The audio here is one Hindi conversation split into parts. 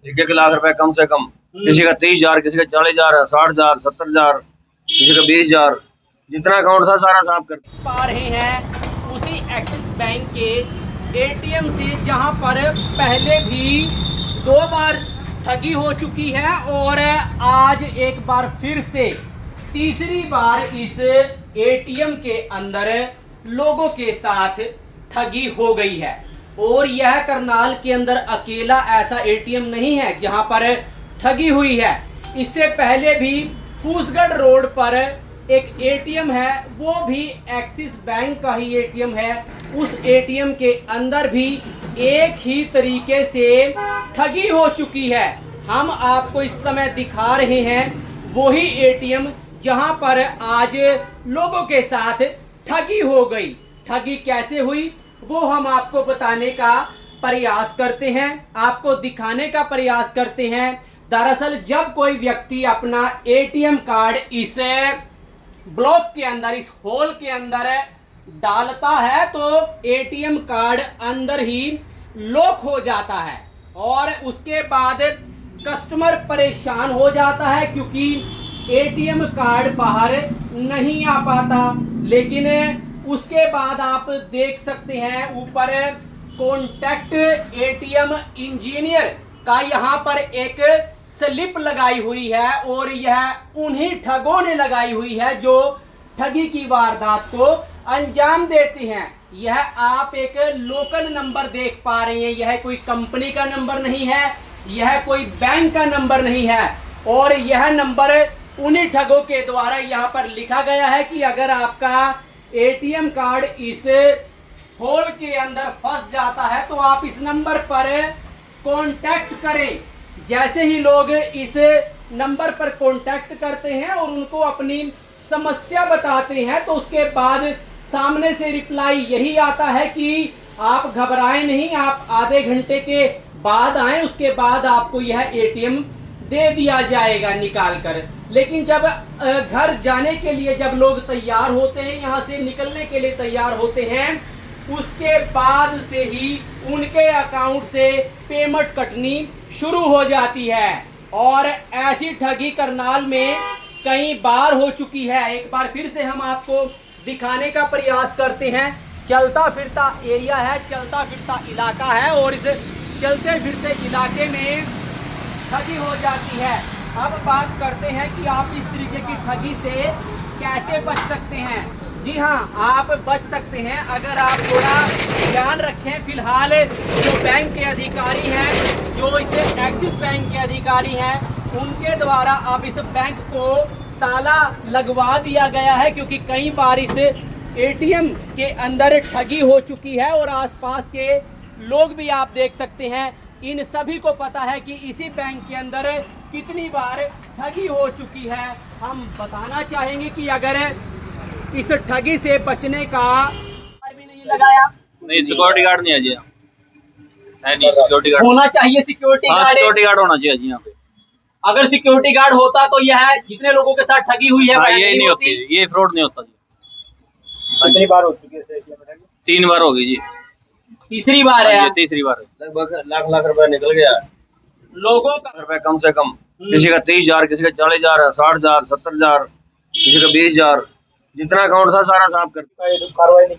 1-1 लाख रुपए कम से कम। किसी का 30,000, किसी का 40,000, 60,000, 70,000, किसी का 20,000, जितना अकाउंट था सारा साफ कर पा रहे हैं उसी एक्सिस बैंक के एटीएम से, जहां पर पहले भी 2 बार ठगी हो चुकी है और आज एक बार फिर से तीसरी बार इस एटीएम के अंदर लोगों के साथ ठगी हो गई है। और यह करनाल के अंदर अकेला ऐसा एटीएम नहीं है जहां पर ठगी हुई है। इससे पहले भी फूसगढ़ रोड पर एक एटीएम है, वो भी एक्सिस बैंक का ही एटीएम है। उस एटीएम के अंदर भी एक ही तरीके से ठगी हो चुकी है। हम आपको इस समय दिखा रहे हैं वही एटीएम जहां पर आज लोगों के साथ ठगी हो गई। ठगी कैसे हुई वो हम आपको बताने का प्रयास करते हैं, आपको दिखाने का प्रयास करते हैं। दरअसल जब कोई व्यक्ति अपना एटीएम कार्ड इस ब्लॉक के अंदर, इस होल के अंदर डालता है तो एटीएम कार्ड अंदर ही लॉक हो जाता है और उसके बाद कस्टमर परेशान हो जाता है क्योंकि एटीएम कार्ड बाहर नहीं आ पाता। लेकिन उसके बाद आप देख सकते हैं ऊपर कॉन्टैक्ट एटीएम इंजीनियर का यहाँ पर एक स्लिप लगाई हुई है और यह उन्हीं ठगों ने लगाई हुई है जो ठगी की वारदात को अंजाम देते हैं। यह आप एक लोकल नंबर देख पा रहे हैं, यह कोई कंपनी का नंबर नहीं है, यह कोई बैंक का नंबर नहीं है और यह नंबर उन्हीं ठगों के द्वारा यहाँ पर लिखा गया है कि अगर आपका एटीएम कार्ड इस होल के अंदर फंस जाता है तो आप इस नंबर पर कांटेक्ट करें। जैसे ही लोग इस नंबर पर कांटेक्ट करते हैं और उनको अपनी समस्या बताते हैं तो उसके बाद सामने से रिप्लाई यही आता है कि आप घबराएं नहीं, आप आधे घंटे के बाद आएं, उसके बाद आपको यह एटीएम दे दिया जाएगा निकाल कर। लेकिन जब घर जाने के लिए जब लोग तैयार होते हैं, यहाँ से निकलने के लिए तैयार होते हैं, उसके बाद से ही उनके अकाउंट से पेमेंट कटनी शुरू हो जाती है। और ऐसी ठगी करनाल में कई बार हो चुकी है। एक बार फिर से हम आपको दिखाने का प्रयास करते हैं। चलता फिरता एरिया है, चलता फिरता इलाका है और इस चलते फिरते इलाके में ठगी हो जाती है। अब बात करते हैं कि आप इस तरीके की ठगी से कैसे बच सकते हैं। जी हाँ, आप बच सकते हैं अगर आप थोड़ा ध्यान रखें। फिलहाल जो बैंक के अधिकारी हैं, जो इसे एक्सिस बैंक के अधिकारी हैं, उनके द्वारा अब इस बैंक को ताला लगवा दिया गया है क्योंकि कई बार इस एटीएम के अंदर ठगी हो चुकी है और आसपास के लोग भी आप देख सकते हैं, इन सभी को पता है कि इसी बैंक के अंदर कितनी बार ठगी हो चुकी है। हम बताना चाहेंगे कि अगर इस ठगी से बचने का भी नहीं लगाया, नहीं सिक्योरिटी गार्ड नहीं है जी, है नहीं सिक्योरिटी गार्ड होना चाहिए। सिक्योरिटी गार्ड, सिक्योरिटी गार्ड होना चाहिए जी यहाँ पे। अगर सिक्योरिटी गार्ड होता तो यह जितने लोगों के साथ ठगी हुई है ये नहीं होती, ये फ्रॉड नहीं होता जी। कितनी बार हो चुकी है? 3 बार हो गई जी, तीसरी बार है। ये तीसरी बार है। लगभग लाख रुपए निकल गया लोगों का रुपए कम से कम। किसी का 30,000, किसी का 40,000, 60,000, 70,000, किसी का 20,000, जितना अकाउंट था सारा साफ कर।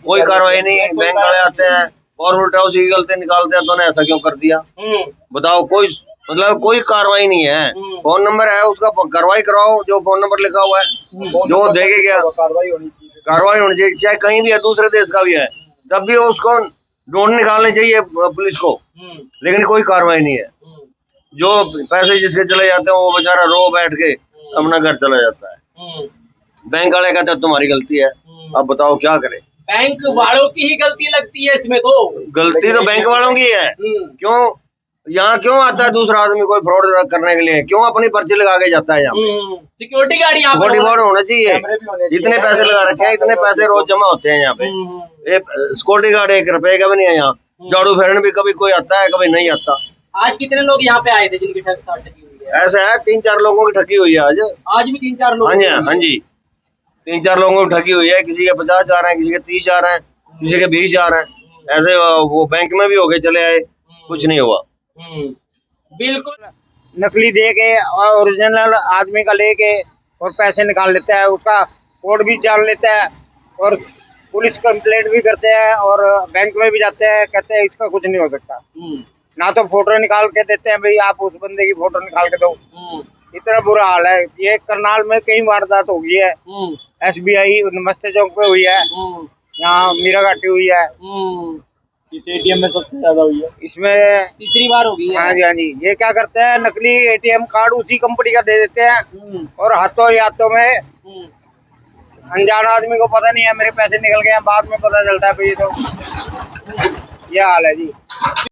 कोई कार्रवाई नहीं। बैंक वाले आते हैं और उल्टा उसी की गलती निकालते हैं, तो ने ऐसा क्यों कर दिया बताओ। कोई मतलब कोई कार्रवाई नहीं है। फोन नंबर है उसका कार्रवाई कराओ, जो फोन नंबर लिखा हुआ है जो देखे क्या कार्रवाई होनी चाहिए। चाहे कहीं भी है, दूसरे देश का भी है, तब भी उसको ढूंढ निकालने चाहिए पुलिस को, लेकिन कोई कार्रवाई नहीं है। जो पैसे जिसके चले जाते हैं वो बेचारा रो बैठ के अपना घर चला जाता है। बैंक वाले कहते हैं तुम्हारी गलती है। अब बताओ क्या करें। बैंक वालों की ही गलती लगती है इसमें, तो गलती तो बैंक वालों की है। क्यों यहाँ क्यों आता है दूसरा आदमी कोई फ्रॉड करने के लिए? क्यों अपनी पर्ची लगा के जाता है यहाँ? सिक्योरिटी गार्ड यहाँ पर होना चाहिए। इतने पैसे लगा रखे हैं, इतने पैसे रोज जमा होते हैं यहाँ पे। सिक्योरिटी गार्ड 1 रुपए का भी नहीं है यहाँ। झाड़ू फेरने भी कभी कोई आता है, कभी नहीं आता। आज कितने लोग यहाँ पे आए थे जिनकी साथ ठगी हुई है? ऐसा है 3-4 लोगों की ठगी हुई है आज भी 3-4 लोग। हाँ जी 3-4 लोगों की ठगी हुई है। किसी के 50,000 है, किसी के 30,000 है, किसी के 20,000 है। ऐसे वो बैंक में भी हो गए चले आए, कुछ नहीं हुआ। बिल्कुल नकली दे के और ओरिजिनल आदमी का लेके और पैसे निकाल लेता है, उसका कोड भी जान लेता है और पुलिस कंप्लेंट भी करते हैं और बैंक में भी जाते हैं, कहते हैं इसका कुछ नहीं हो सकता। ना तो फोटो निकाल के देते हैं भाई आप उस बंदे की फोटो निकाल के दो, इतना बुरा हाल है। ये करनाल में कई वारदात हो गई है, SBI नमस्ते चौक पे हुई है, यहाँ मीरा घाटी हुई है, इस ATM में सबसे ज्यादा हुई है। इसमें तीसरी बार हो गई हाँ है। जी हाँ जी। ये क्या करते हैं, नकली ATM कार्ड उसी कंपनी का दे देते हैं और हाथों में अनजान आदमी को पता नहीं है मेरे पैसे निकल गए हैं, बाद में पता चलता है भाई। तो ये हाल है जी।